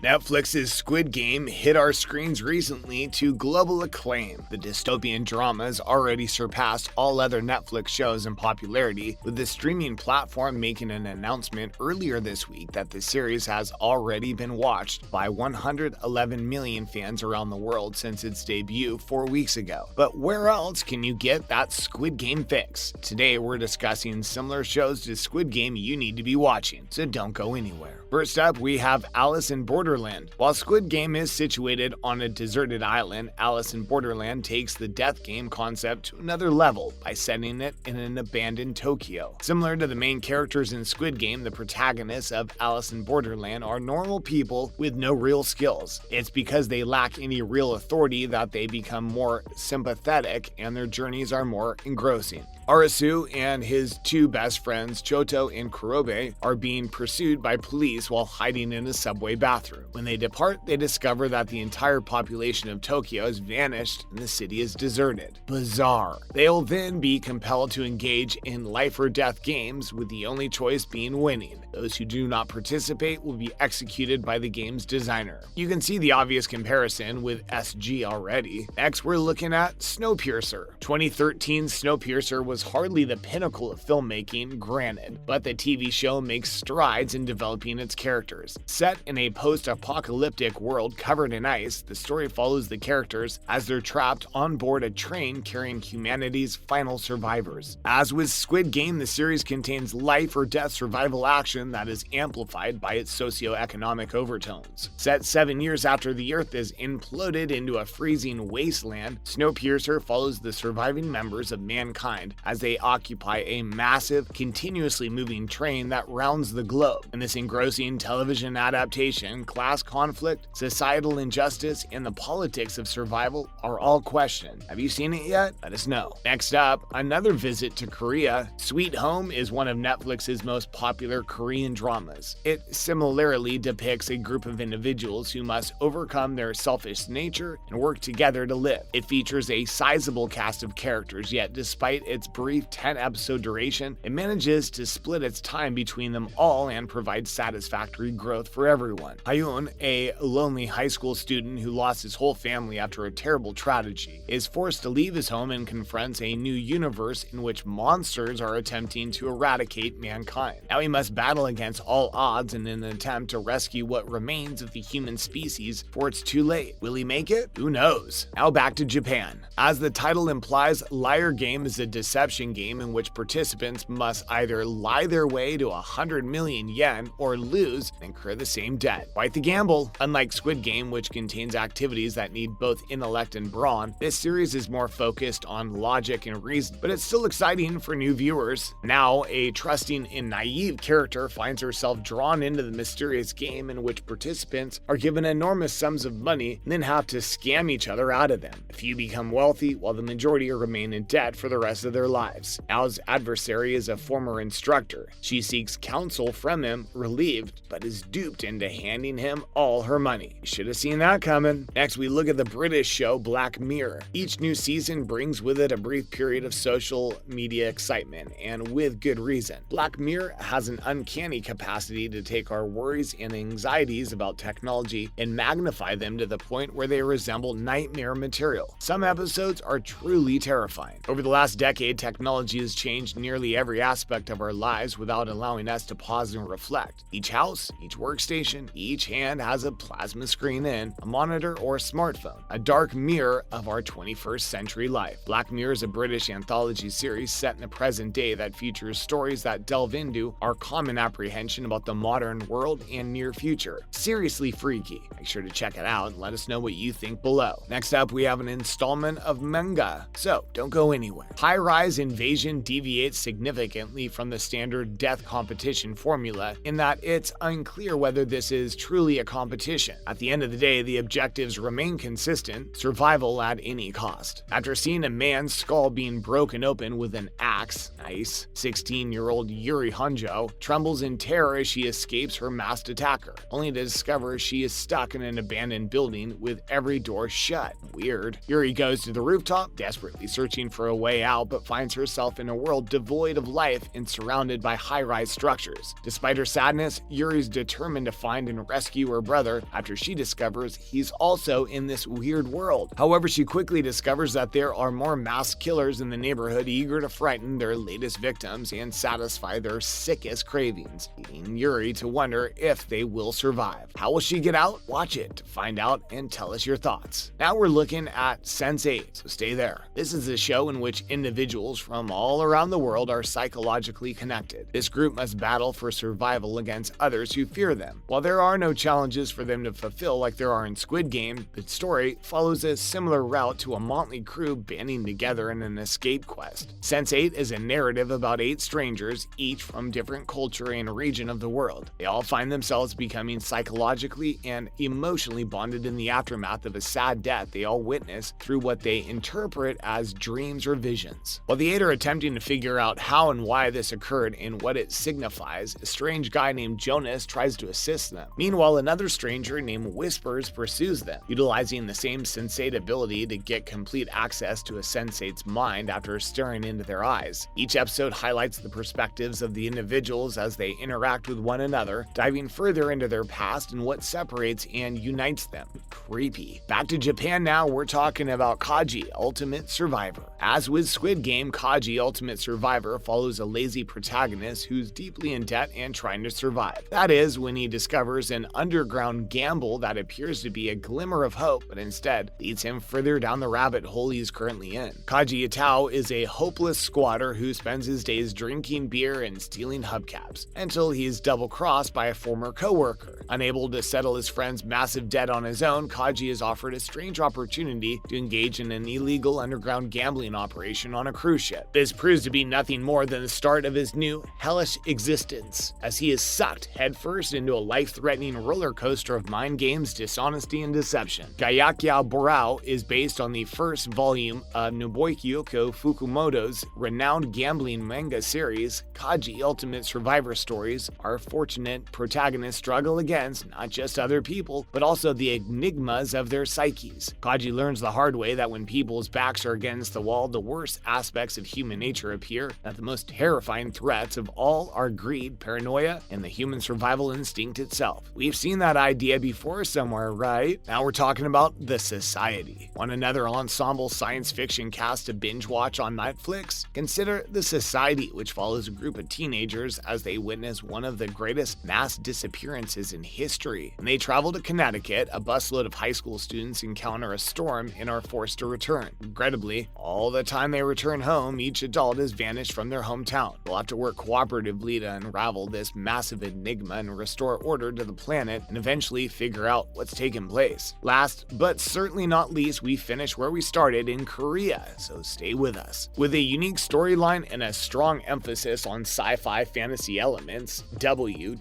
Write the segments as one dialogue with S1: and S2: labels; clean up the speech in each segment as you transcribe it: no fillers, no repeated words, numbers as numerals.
S1: Netflix's Squid Game hit our screens recently to global acclaim. The dystopian drama has already surpassed all other Netflix shows in popularity, with the streaming platform making an announcement earlier this week that the series has already been watched by 111 million fans around the world since its debut 4 weeks ago. But where else can you get that Squid Game fix? Today we're discussing similar shows to Squid Game you need to be watching, so don't go anywhere. First up, we have Alice in Borderland. While Squid Game is situated on a deserted island, Alice in Borderland takes the death game concept to another level by setting it in an abandoned Tokyo. Similar to the main characters in Squid Game, the protagonists of Alice in Borderland are normal people with no real skills. It's because they lack any real authority that they become more sympathetic and their journeys are more engrossing. Arasu and his two best friends, Choto and Kurobe, are being pursued by police while hiding in a subway bathroom. When they depart, they discover that the entire population of Tokyo has vanished and the city is deserted. Bizarre. They'll then be compelled to engage in life or death games, with the only choice being winning. Those who do not participate will be executed by the game's designer. You can see the obvious comparison with SG already. Next, we're looking at Snowpiercer. 2013's Snowpiercer was hardly the pinnacle of filmmaking, granted, but the TV show makes strides in developing its characters. Set in a post-apocalyptic world covered in ice, the story follows the characters as they're trapped on board a train carrying humanity's final survivors. As with Squid Game, the series contains life or death survival action that is amplified by its socio-economic overtones. Set 7 years after the Earth is imploded into a freezing wasteland, Snowpiercer follows the surviving members of mankind as they occupy a massive, continuously moving train that rounds the globe. In this engrossing television adaptation, class conflict, societal injustice, and the politics of survival are all questioned. Have you seen it yet? Let us know. Next up, another visit to Korea. Sweet Home is one of Netflix's most popular Korean dramas. It similarly depicts a group of individuals who must overcome their selfish nature and work together to live. It features a sizable cast of characters, yet despite its brief 10-episode duration, it manages to split its time between them all and provide satisfactory growth for everyone. Hyun, a lonely high school student who lost his whole family after a terrible tragedy, is forced to leave his home and confronts a new universe in which monsters are attempting to eradicate mankind. Now he must battle against all odds in an attempt to rescue what remains of the human species before it's too late. Will he make it? Who knows? Now back to Japan. As the title implies, Liar Game is a deception game in which participants must either lie their way to 100 million yen or lose and incur the same debt. Quite the gamble. Unlike Squid Game, which contains activities that need both intellect and brawn, this series is more focused on logic and reason, but it's still exciting for new viewers. Now, a trusting and naive character finds herself drawn into the mysterious game in which participants are given enormous sums of money and then have to scam each other out of them. A few become wealthy while the majority remain in debt for the rest of their lives. Nao's adversary is a former instructor. She seeks counsel from him, relieved, but is duped into handing him all her money. You should have seen that coming. Next, we look at the British show Black Mirror. Each new season brings with it a brief period of social media excitement, and with good reason. Black Mirror has an uncanny capacity to take our worries and anxieties about technology and magnify them to the point where they resemble nightmare material. Some episodes are truly terrifying. Over the last decade, technology has changed nearly every aspect of our lives without allowing us to pause and reflect. Each house, each workstation, each hand has a plasma screen in, a monitor or a smartphone, a dark mirror of our 21st century life. Black Mirror is a British anthology series set in the present day that features stories that delve into our common apprehension about the modern world and near future. Seriously freaky. Make sure to check it out and let us know what you think below. Next up, we have an installment of manga, so don't go anywhere. Highrise Invasion deviates significantly from the standard death competition formula in that it's unclear whether this is truly a competition. At the end of the day, the objectives remain consistent: survival at any cost. After seeing a man's skull being broken open with an axe, nice, 16-year-old Yuri Hanjo trembles in terror as she escapes her masked attacker, only to discover she is stuck in an abandoned building with every door shut. Weird. Yuri goes to the rooftop, desperately searching for a way out, but finds finds herself in a world devoid of life and surrounded by high-rise structures. Despite her sadness, Yuri's determined to find and rescue her brother after she discovers he's also in this weird world. However, she quickly discovers that there are more mass killers in the neighborhood eager to frighten their latest victims and satisfy their sickest cravings, leading Yuri to wonder if they will survive. How will she get out? Watch it to find out and tell us your thoughts. Now we're looking at Sense8, so stay there. This is a show in which individuals from all around the world are psychologically connected. This group must battle for survival against others who fear them. While there are no challenges for them to fulfill like there are in Squid Game, the story follows a similar route to a motley crew banding together in an escape quest. Sense8 is a narrative about 8 strangers, each from different culture and region of the world. They all find themselves becoming psychologically and emotionally bonded in the aftermath of a sad death they all witness through what they interpret as dreams or visions. While the 8 are attempting to figure out how and why this occurred and what it signifies, a strange guy named Jonas tries to assist them. Meanwhile, another stranger named Whispers pursues them, utilizing the same Sense8 ability to get complete access to a Sense8's mind after staring into their eyes. Each episode highlights the perspectives of the individuals as they interact with one another, diving further into their past and what separates and unites them. Creepy. Back to Japan now, we're talking about Kaji, Ultimate Survivor. As with Squid Game, Kaji, Ultimate Survivor follows a lazy protagonist who's deeply in debt and trying to survive. That is, when he discovers an underground gamble that appears to be a glimmer of hope, but instead leads him further down the rabbit hole he's currently in. Kaji Itao is a hopeless squatter who spends his days drinking beer and stealing hubcaps, until he is double-crossed by a former co-worker. Unable to settle his friend's massive debt on his own, Kaji is offered a strange opportunity to engage in an illegal underground gambling operation on a cruise ship. This proves to be nothing more than the start of his new hellish existence, as he is sucked headfirst into a life-threatening roller coaster of mind games, dishonesty, and deception. Gyakyao Borao is based on the first volume of Nobuhiko Fukumoto's renowned gambling manga series. Kaji Ultimate Survivor stories, our fortunate protagonists struggle against not just other people, but also the enigmas of their psyches. Kaji learns the hard way that when people's backs are against the wall, the worst aspects of human nature appear, that the most terrifying threats of all are greed, paranoia, and the human survival instinct itself. We've seen that idea before somewhere, right? Now we're talking about The Society. Want another ensemble science fiction cast to binge watch on Netflix? Consider The Society, which follows a group of teenagers as they witness one of the greatest mass disappearances in history. When they travel to Connecticut, a busload of high school students encounter a storm and are forced to return. Regrettably, all the time they return home, each adult has vanished from their hometown. They'll have to work cooperatively to unravel this massive enigma and restore order to the planet and eventually figure out what's taken place. Last, but certainly not least, we finish where we started in Korea, so stay with us. With a unique storyline and a strong emphasis on sci-fi fantasy elements,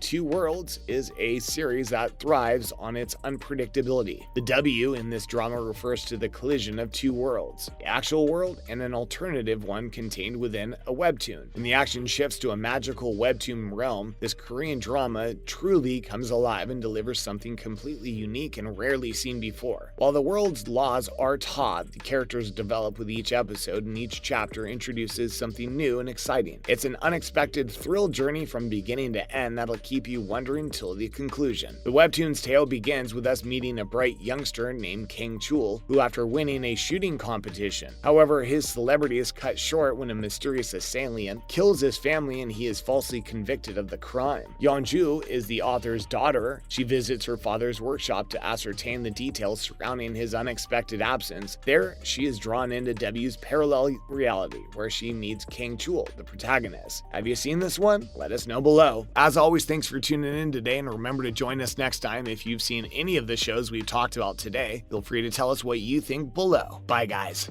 S1: Two Worlds is a series that thrives on its unpredictability. The W in this drama refers to the collision of two worlds, the actual world and an alternative one contained within a webtoon. When the action shifts to a magical webtoon realm, this Korean drama truly comes alive and delivers something completely unique and rarely seen before. While the world's laws are taught, the characters develop with each episode, and each chapter introduces something new and exciting. It's an unexpected thrill journey from beginning to end that'll keep you wondering till the conclusion. The webtoon's tale begins with us meeting a bright youngster named Kang Chul, who after winning a shooting competition. However, his celebrity is cut short when a mysterious assailant kills his family and he is falsely convicted of the crime. Yeonju is the author's daughter. She visits her father's workshop to ascertain the details surrounding his unexpected absence. There, she is drawn into W's parallel reality, where she meets Kang Chul, the protagonist. Have you seen this one? Let us know below. As always, thanks for tuning in today, and remember to join us next time. If you've seen any of the shows we've talked about today, feel free to tell us what you think below. Bye, guys.